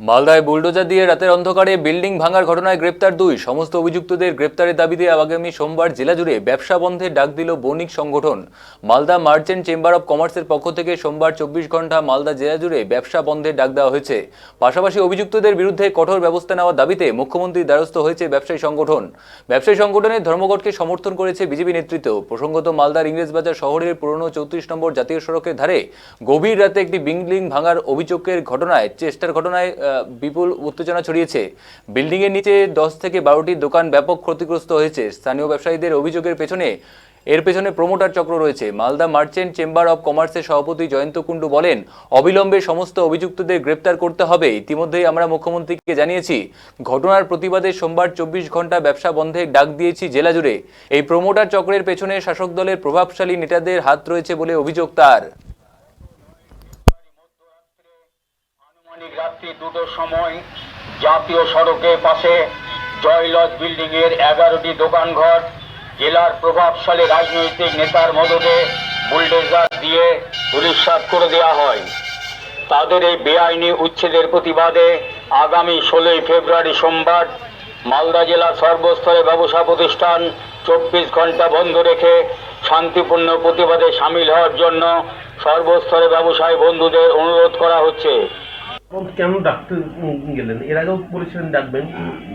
মালদায় বুলডোজার দিয়ে রাতের অন্ধকারে বিল্ডিং ভাঙার ঘটনায় গ্রেপ্তার দুই। সমস্ত অভিযুক্তদের গ্রেপ্তারের দাবিতে আগামী সোমবার জেলা জুড়ে ব্যবসা বন্ধের ডাক দিল বণিক সংগঠন। মালদা মার্চেন্ট চেম্বার অব কমার্সের পক্ষ থেকে সোমবার 24 ঘন্টা মালদা জেলা জুড়ে ব্যবসা বন্ধের ডাক দেওয়া হয়েছে। পাশাপাশি অভিযুক্তদের বিরুদ্ধে কঠোর ব্যবস্থা নেওয়ার দাবিতে মুখ্যমন্ত্রীর দ্বারস্থ হয়েছে ব্যবসায়ী সংগঠন। ব্যবসায়ী সংগঠনের ধর্মঘটকে সমর্থন করেছে বিজেপি নেতৃত্ব। প্রসঙ্গত, মালদার ইংরেজবাজার শহরের পুরনো 34 নম্বর জাতীয় সড়কের ধারে গভীর রাতে একটি বিল্ডিং ভাঙার অভিযোগের ঘটনায় বিপুল উত্তেজনা ছড়িয়েছে। বিল্ডিং এর নিচে 10 থেকে 12টি দোকান ব্যাপক ক্ষতিগ্রস্ত হয়েছে। স্থানীয় ব্যবসায়ীদের অভিযোগের পেছনে প্রমোটার চক্র রয়েছে। মালদা মার্চেন্ট চেম্বার অব কমার্সের সভাপতি জয়ন্ত কুণ্ডু বলেন, অবিলম্বে সমস্ত অভিযুক্তদের গ্রেপ্তার করতে হবে। ইতিমধ্যেই আমরা মুখ্যমন্ত্রীকে জানিয়েছি। ঘটনার প্রতিবাদে সোমবার 24 ঘন্টা ব্যবসা বন্ধের ডাক দিয়েছি জেলা জুড়ে। এই প্রমোটার চক্রের পেছনে শাসক দলের প্রভাবশালী নেতাদের হাত রয়েছে বলে অভিযোগ তার। রাত্রি 2টোর সময় জাতীয় সড়কের পাশে জয়লজ বিল্ডিং এর 11টি দোকানঘর জেলার প্রভাবশালী রাজনৈতিক নেতার মদতে বুলডোজার দিয়ে ধূলিসাৎ করে দেওয়া হয়। তাদের এই বেআইনি উচ্ছেদের প্রতিবাদে আগামী 16 ফেব্রুয়ারি সোমবার মালদা জেলার সর্বস্তরে ব্যবসা প্রতিষ্ঠান 24 ঘন্টা বন্ধ রেখে শান্তিপূর্ণ প্রতিবাদে সামিল হওয়ার জন্য সর্বস্তরে ব্যবসায়ী বন্ধুদের অনুরোধ করা হচ্ছে। কেন ডাকতে গেলেন? এর আগেও বলেছিলেন ডাকবেন।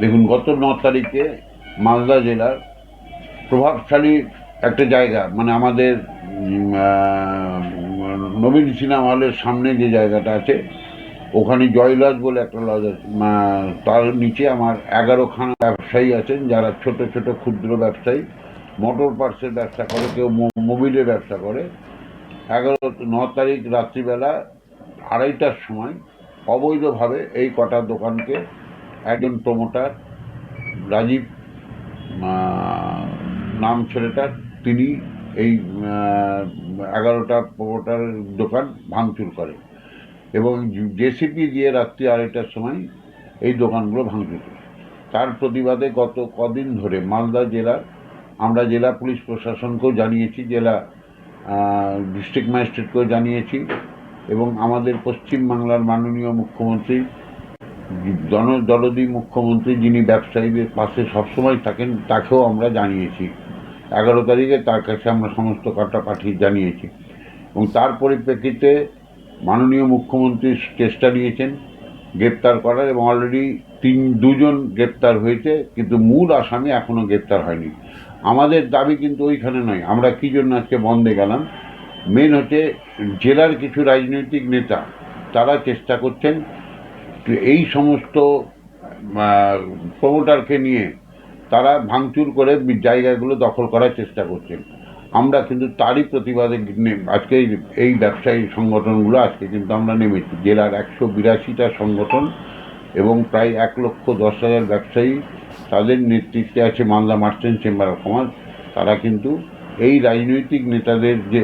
দেখুন, গত 9 তারিখে মালদা জেলার প্রভাবশালী একটা জায়গা, মানে আমাদের নবীন সিনেমা হলের সামনে যে জায়গাটা আছে, ওখানে জয়লজ বলে একটা লজ আছে। তার নিচে আমার 11খানা ব্যবসায়ী আছেন, যারা ছোট ছোট ক্ষুদ্র ব্যবসায়ী, মোটর পার্টসের ব্যবসা করে, কেউ মোবিলের ব্যবসা করে। 9 তারিখ রাত্রিবেলা 2:30টার সময় অবৈধভাবে এই কটা দোকানকে একজন প্রমোটার, রাজীব নাম ছেলেটার, তিনি এই 11টা প্রমোটারের দোকান ভাঙচুর করে এবং জেসিপি দিয়ে রাত্রি 2:30টার সময় এই দোকানগুলো ভাঙচুর করে। তার প্রতিবাদে গত কদিন ধরে মালদা জেলার আমরা জেলা পুলিশ প্রশাসনকেও জানিয়েছি, জেলা ডিস্ট্রিক্ট ম্যাজিস্ট্রেটকেও জানিয়েছি এবং আমাদের পশ্চিমবাংলার মাননীয় মুখ্যমন্ত্রী, জনদরদী মুখ্যমন্ত্রী, যিনি ব্যবসায়ীদের পাশে সবসময় থাকেন, তাকেও আমরা জানিয়েছি। 11 তারিখে তার কাছে আমরা সমস্ত কথা পাঠিয়ে জানিয়েছি এবং তার পরিপ্রেক্ষিতে মাননীয় মুখ্যমন্ত্রী চেষ্টা নিয়েছেন গ্রেপ্তার করার এবং অলরেডি 2জন গ্রেপ্তার হয়েছে, কিন্তু মূল আসামি এখনো গ্রেপ্তার হয়নি। আমাদের দাবি কিন্তু ওইখানে নয়। আমরা কি জন্য আজকে বন্ধে গেলাম, মেন হচ্ছে জেলার কিছু রাজনৈতিক নেতা, তারা চেষ্টা করছেন এই সমস্ত প্রমোটারকে নিয়ে তারা ভাঙচুর করে জায়গাগুলো দখল করার চেষ্টা করছেন। আমরা কিন্তু তারই প্রতিবাদে আজকে এই ব্যবসায়ী সংগঠনগুলো আজকে কিন্তু আমরা নেমেছি। জেলার 182টা সংগঠন এবং প্রায় 1,10,000 ব্যবসায়ী, তাদের নেতৃত্বে আছে Malda merchant chamber of commerce. তারা কিন্তু এই রাজনৈতিক নেতাদের যে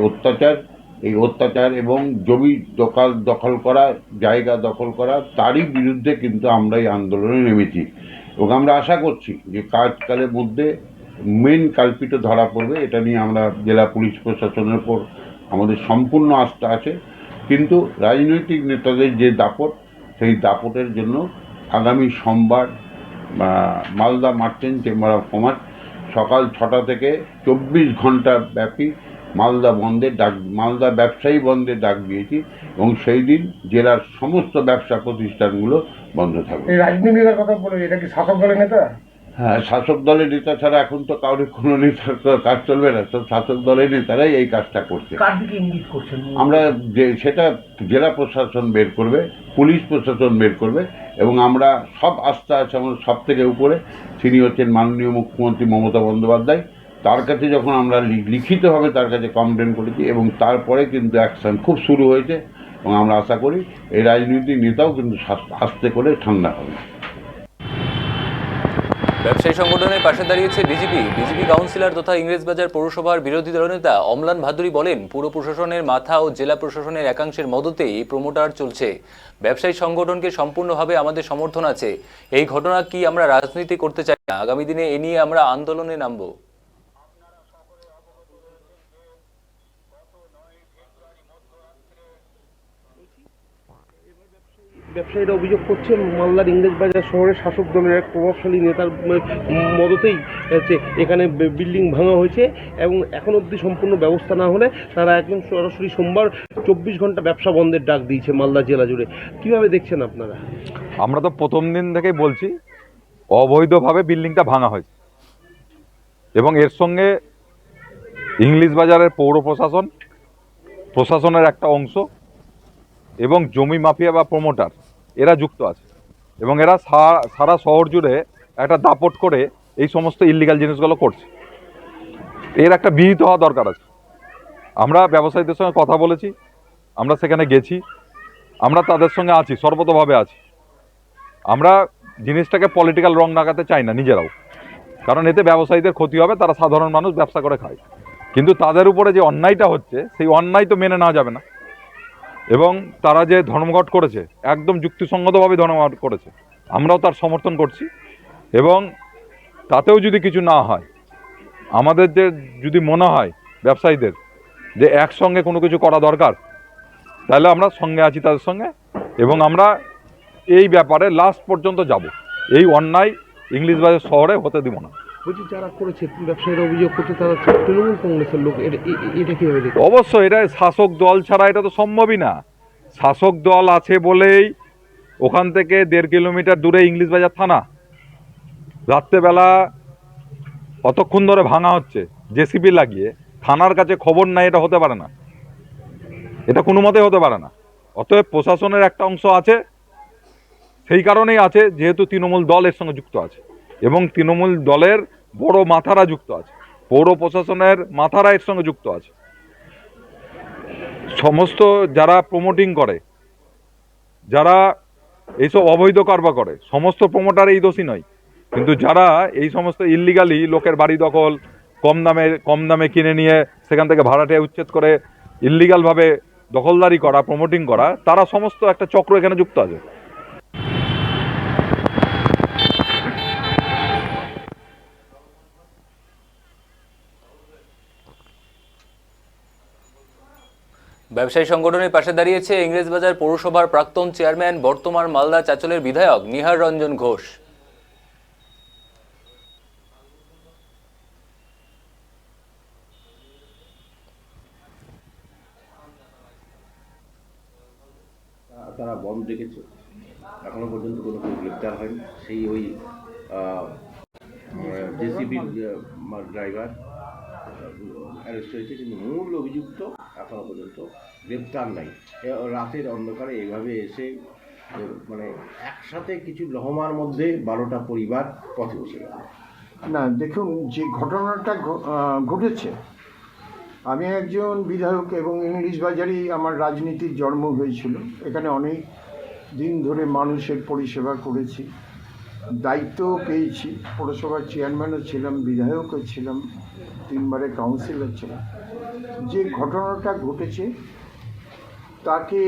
এই অত্যাচার এবং জমি দখল করা, জায়গা দখল করা, তারই বিরুদ্ধে কিন্তু আমরা এই আন্দোলনে নেমেছি এবং আমরা আশা করছি যে কালের মধ্যে মেন কালপিট ধরা পড়বে। এটা নিয়ে আমরা জেলা পুলিশ প্রশাসনের উপর আমাদের সম্পূর্ণ আস্থা আছে, কিন্তু রাজনৈতিক নেতাদের যে দাপট, সেই দাপটের জন্য আগামী সোমবার Malda merchant chamber of commerce সকাল 6টা থেকে 24 ঘন্টা ব্যাপী মালদা ব্যবসায়ী বন্ধের ডাক দিয়েছি এবং সেই দিন জেলার সমস্ত ব্যবসা প্রতিষ্ঠানগুলো বন্ধ থাকবে। রাজনীতির কথা বলে, এটা কি শাসক দলের নেতা? হ্যাঁ, শাসক দলের নেতা ছাড়া এখন তো কাউরে কোনো নেতার কাজ চলবে না। তো শাসক দলের নেতারাই এই কাজটা করছে। কার দিকে ইঙ্গিত করছেন? আমরা সেটা জেলা প্রশাসন বের করবে, পুলিশ প্রশাসন বের করবে এবং আমরা সব আস্থা আছে আমাদের সব থেকে উপরে, তিনি হচ্ছেন মাননীয় মুখ্যমন্ত্রী মমতা বন্দ্যোপাধ্যায়। তার কাছে যখন আমরা লিখিতভাবে তার কাছে কমপ্লেন করেছি এবং তারপরে কিন্তু অ্যাকশন খুব শুরু হয়েছে এবং আমরা আশা করি এই রাজনৈতিক নেতাও কিন্তু আস্তে করে ঠান্ডা হবে। ব্যবসায়ী সংগঠনের পাশে দাঁড়িয়েছে বিজেপি কাউন্সিলর তথা ইংরেজবাজার পৌরসভার বিরোধী দলনেতা অম্লান ভাদুরী বলেন, পুর প্রশাসনের মাথা ও জেলা প্রশাসনের একাংশের মদতে এই প্রমোটার চলছে। ব্যবসায়ী সংগঠনকে সম্পূর্ণভাবে আমাদের সমর্থন আছে। এই ঘটনা কি আমরা রাজনীতি করতে চাই না। আগামী দিনে এ নিয়ে আমরা আন্দোলনে নামব। ব্যবসায়ীরা অভিযোগ করছে মালদার ইংরেজবাজার শহরের শাসক দলের এক প্রভাবশালী নেতার মদতেই হচ্ছে এখানে বিল্ডিং ভাঙা হয়েছে এবং এখন অবধি সম্পূর্ণ ব্যবস্থা না হলে তারা একদম সরাসরি সোমবার 24 ঘন্টা ব্যবসা বন্ধের ডাক দিয়েছে মালদা জেলা জুড়ে। কীভাবে দেখছেন আপনারা? আমরা তো প্রথম দিন থেকেই বলছি অবৈধভাবে বিল্ডিংটা ভাঙা হয়েছে এবং এর সঙ্গে ইংলিশ বাজারের পৌর প্রশাসনের একটা অংশ এবং জমি মাফিয়া বা প্রমোটার এরা যুক্ত আছে এবং এরা সারা শহর জুড়ে একটা দাপট করে এই সমস্ত ইল্লিগাল জিনিসগুলো করছে। এর একটা বিহিত হওয়া দরকার আছে। আমরা ব্যবসায়ীদের সঙ্গে কথা বলেছি, আমরা সেখানে গেছি, আমরা তাদের সঙ্গে আছি, সর্বতভাবে আছি। আমরা জিনিসটাকে পলিটিক্যাল রং লাগাতে চাই না নিজেরাও, কারণ এতে ব্যবসায়ীদের ক্ষতি হবে, তারা সাধারণ মানুষ ব্যবসা করে খায়। কিন্তু তাদের উপরে যে অন্যায়টা হচ্ছে সেই অন্যায় তো মেনে নেওয়া যাবে না এবং তারা যে ধর্মঘট করেছে একদম যুক্তিসঙ্গতভাবে ধর্মঘট করেছে, আমরাও তার সমর্থন করছি এবং তাতেও যদি কিছু না হয়, আমাদের যদি মনে হয় ব্যবসায়ীদের যে একসঙ্গে কোনো কিছু করা দরকার, তাহলে আমরা সঙ্গে আছি তাদের সঙ্গে এবং আমরা এই ব্যাপারে লাস্ট পর্যন্ত যাব। এই অন্যায় ইংলিশ বাজার শহরে হতে দিব না। বলছি যারা করেছে ব্যবসায়ীরা অভিযোগ করছে তারা তৃণমূল কংগ্রেসের লোক, এটা কীভাবে দেখে? অবশ্যই এটা শাসক দল ছাড়া এটা তো সম্ভবই না। শাসক দল আছে বলেই ওখান থেকে 1.5 কিলোমিটার দূরে ইংলিশ বাজার থানা, রাত্রেবেলা অতক্ষণ ধরে ভাঙা হচ্ছে জেসিবি লাগিয়ে, থানার কাছে খবর নাই, এটা হতে পারে না, এটা কোনো মতেই হতে পারে না। অতএব প্রশাসনের একটা অংশ আছে, সেই কারণেই আছে যেহেতু তৃণমূল দল এর সঙ্গে যুক্ত আছে এবং তৃণমূল দলের বড় মাথারা যুক্ত আছে, পৌর প্রশাসনের মাথারা এর সঙ্গে যুক্ত আছে। সমস্ত যারা প্রমোটিং করে, যারা এইসব অবৈধ কারবার করে, সমস্ত প্রমোটার এই দোষী নয়, কিন্তু যারা এই সমস্ত ইল্লিগালি লোকের বাড়ি দখল, কম দামে কিনে নিয়ে সেখান থেকে ভাড়াটিয়া উচ্ছেদ করে ইল্লিগালভাবে দখলদারি করা, প্রমোটিং করা, তারা সমস্ত একটা চক্র এখানে যুক্ত আছে। ব্যবসায়ী সংগঠনের পাশে দাঁড়িয়েছে ইংরেজবাজার পৌরসভার প্রাক্তন চেয়ারম্যান, বর্তমান মালদা চাঁচলের বিধায়ক নিহার রঞ্জন ঘোষ। তারা বন্ধ রেখেছে, এখনো পর্যন্ত কোনো কেউ গ্রেপ্তার হয়নি। সেই ওই জেসিবির ড্রাইভার অ্যারেস্ট হয়েছে, কিন্তু মূল অভিযুক্ত এখনো পর্যন্ত গ্রেপ্তার নাই। রাতের অন্ধকারে এইভাবে এসে মানে একসাথে কিছু লহমার মধ্যে 12টা পরিবার পথে বসে গেল। না, দেখুন, যে ঘটনাটা ঘটেছে, আমি একজন বিধায়ক এবং ইংলিশ বাজারেই আমার রাজনীতির জন্ম হয়েছিল। এখানে অনেক দিন ধরে মানুষের পরিষেবা করেছি, দায়িত্ব পেয়েছি, পৌরসভার চেয়ারম্যানও ছিলাম, বিধায়কও ছিলাম, 3 বারে কাউন্সিলর ছিলাম। যে ঘটনাটা ঘটেছে তাকে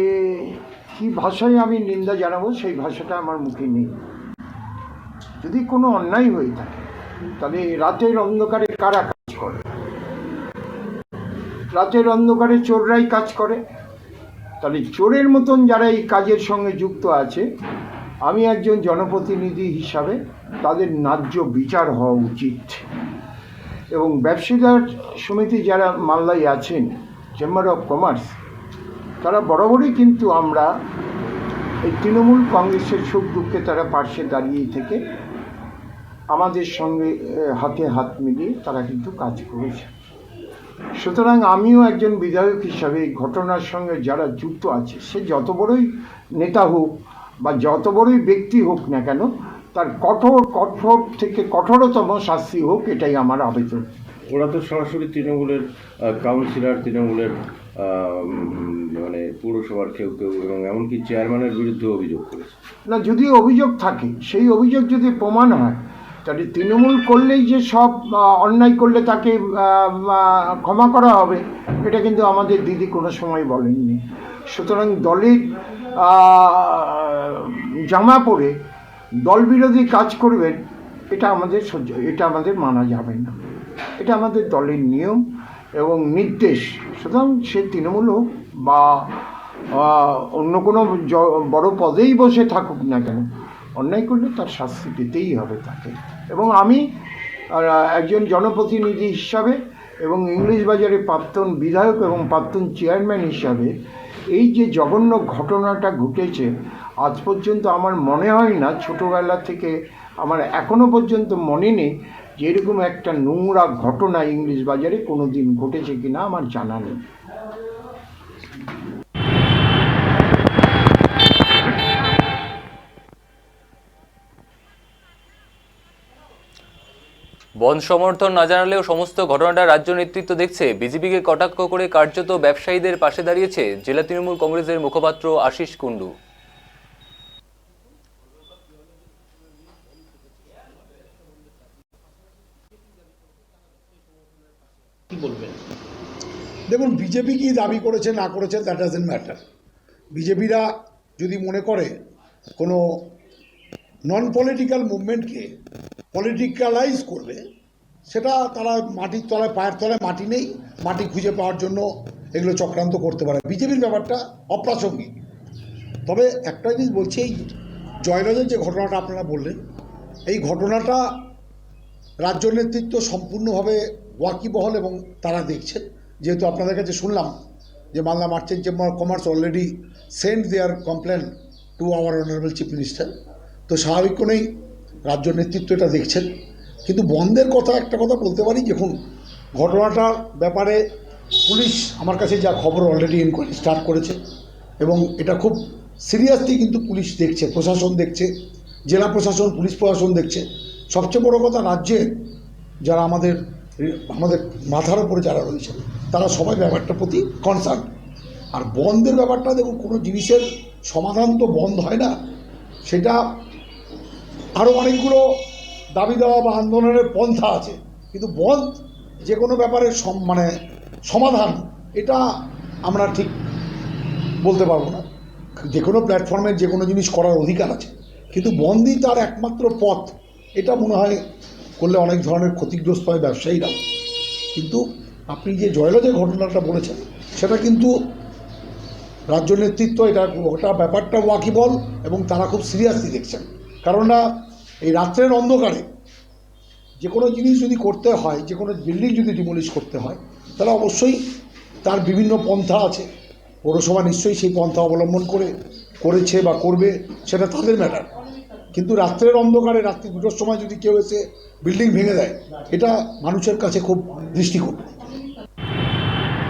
কী ভাষায় আমি নিন্দা জানাবো সেই ভাষাটা আমার মুখে নেই। যদি কোনো অন্যায় হয়ে থাকে তাহলে রাতের অন্ধকারে কারা কাজ করে? রাতের অন্ধকারে চোররাই কাজ করে। তাহলে চোরের মতন যারা এই কাজের সঙ্গে যুক্ত আছে, আমি একজন জনপ্রতিনিধি হিসাবে তাদের ন্যায্য বিচার হওয়া উচিত। এবং ব্যবসায়ীদের সমিতি যারা মালদায় আছেন, চেম্বার অফ কমার্স, তারা বরাবরই কিন্তু আমরা এই তৃণমূল কংগ্রেসের সুখ দুঃখে তারা পার্শ্বে দাঁড়িয়ে থেকে আমাদের সঙ্গে হাতে হাত মিলিয়ে তারা কিন্তু কাজ করেছে। সুতরাং আমিও একজন বিধায়ক হিসাবে এই ঘটনার সঙ্গে যারা যুক্ত আছে, সে যত বড়ই নেতা হোক বা যত বড়ই ব্যক্তি হোক না কেন, তার কঠোর থেকে কঠোরতম শাস্তি হোক, এটাই আমার আবেদন। ওরা তো সরাসরি তৃণমূলের কাউন্সিলর, তৃণমূলের মানে পৌরসভার কেউ এবং এমনকি চেয়ারম্যানের বিরুদ্ধে অভিযোগ করেছে। না, যদি অভিযোগ থাকে, সেই অভিযোগ যদি প্রমাণ হয়, তাহলে তৃণমূল করলেই যে সব অন্যায় করলে তাকে ক্ষমা করা হবে, এটা কিন্তু আমাদের দিদি কোনো সময় বলেননি। সুতরাং দলের জামা পরে দল বিরোধী কাজ করবেন, এটা আমাদের মানা যাবে না। এটা আমাদের দলের নিয়ম এবং নির্দেশ। সুতরাং সে তৃণমূল হোক বা অন্য কোনো বড় পদেই বসে থাকুক না কেন, অন্যায় করলে তার শাস্তি পেতেই হবে তাকে। এবং আমি একজন জনপ্রতিনিধি হিসাবে এবং ইংলিশ বাজারে প্রাক্তন বিধায়ক এবং প্রাক্তন চেয়ারম্যান হিসাবে এই যে জঘন্য ঘটনাটা ঘটেছে, আজ পর্যন্ত আমার মনে হয় না, ছোটোবেলা থেকে আমার এখনও পর্যন্ত মনে নেই যে এরকম একটা নোংরা ঘটনা ইংলিশ বাজারে কোনো দিন ঘটেছে কিনা আমার জানা নেই। বন্ধ সমর্থন না জানালেও সমস্ত ঘটনাটা রাজ্য নেতৃত্ব দেখছে। বিজেপিকে কটাক্ষ করে কার্যত ব্যবসায়ীদের পাশে দাঁড়িয়েছে জেলা তৃণমূল কংগ্রেসের মুখপাত্র আশিস কুন্ডু। দেখুন, বিজেপি কি দাবি করেছে না করেছে দ্যাট ডাজন্ট ম্যাটার। বিজেপিরা যদি মনে করে কোনো নন পলিটিক্যাল মুভমেন্টকে পলিটিক্যালাইজ করবে, সেটা তারা মাটির তলায়, পায়ের তলায় মাটি নেই, মাটি খুঁজে পাওয়ার জন্য এগুলো চক্রান্ত করতে পারে। বিজেপির ব্যাপারটা অপ্রাসঙ্গিক। তবে একটা জিনিস বলছি, এই জয়রাজের যে ঘটনাটা আপনারা বললেন, এই ঘটনাটা রাজ্য নেতৃত্ব সম্পূর্ণভাবে ওয়াকিবহল এবং তারা দেখছেন। যেহেতু আপনাদের কাছে শুনলাম যে Malda merchant chamber of commerce already send there complain to our honourable chief minister, তো স্বাভাবিক করেই রাজ্য নেতৃত্ব এটা দেখছেন। কিন্তু বন্ধের কথা একটা কথা বলতে পারি, দেখুন ঘটনাটার ব্যাপারে পুলিশ আমার কাছে যা খবর অলরেডি ইনকোয়ারি স্টার্ট করেছে এবং এটা খুব সিরিয়াসলি কিন্তু পুলিশ দেখছে, প্রশাসন দেখছে, জেলা প্রশাসন, পুলিশ প্রশাসন দেখছে। সবচেয়ে বড় কথা, রাজ্যে যারা আমাদের মাথার উপরে যারা রয়েছে তারা সবাই ব্যাপারটার প্রতি কনসার্ন। আর বন্ধের ব্যাপারটা দেখুন, কোনো জিনিসের সমাধান তো বন্ধ হয় না, সেটা আরও অনেকগুলো দাবি দেওয়া বা আন্দোলনের পন্থা আছে, কিন্তু বন্ধ যে কোনো ব্যাপারের সমাধান এটা আমরা ঠিক বলতে পারবো না। যে কোনো প্ল্যাটফর্মের যে কোনো জিনিস করার অধিকার আছে, কিন্তু বন্ধই তার একমাত্র পথ। এটা মনে হয় করলে অনেক ধরনের ক্ষতিগ্রস্ত হয় ব্যবসায়ীরা। কিন্তু আপনি যে জয়লজের ঘটনাটা বলেছেন, সেটা কিন্তু রাজ্য নেতৃত্ব ওটা ব্যাপারটা ওয়াকিবল এবং তারা খুব সিরিয়াসলি দেখছেন। কারণ এই রাত্রের অন্ধকারে যে কোনো জিনিস যদি করতে হয়, যে কোনো বিল্ডিং যদি ডিমোলিশ করতে হয়, তাহলে অবশ্যই তার বিভিন্ন পন্থা আছে। পৌরসভা নিশ্চয়ই সেই পন্থা অবলম্বন করেছে বা করবে, সেটা তাদের ম্যাটার। কিন্তু রাত্রের অন্ধকারে, রাত্রি 2টোর সময় যদি কেউ এসে বিল্ডিং ভেঙে দেয়, এটা মানুষের কাছে খুব দৃষ্টিকটু।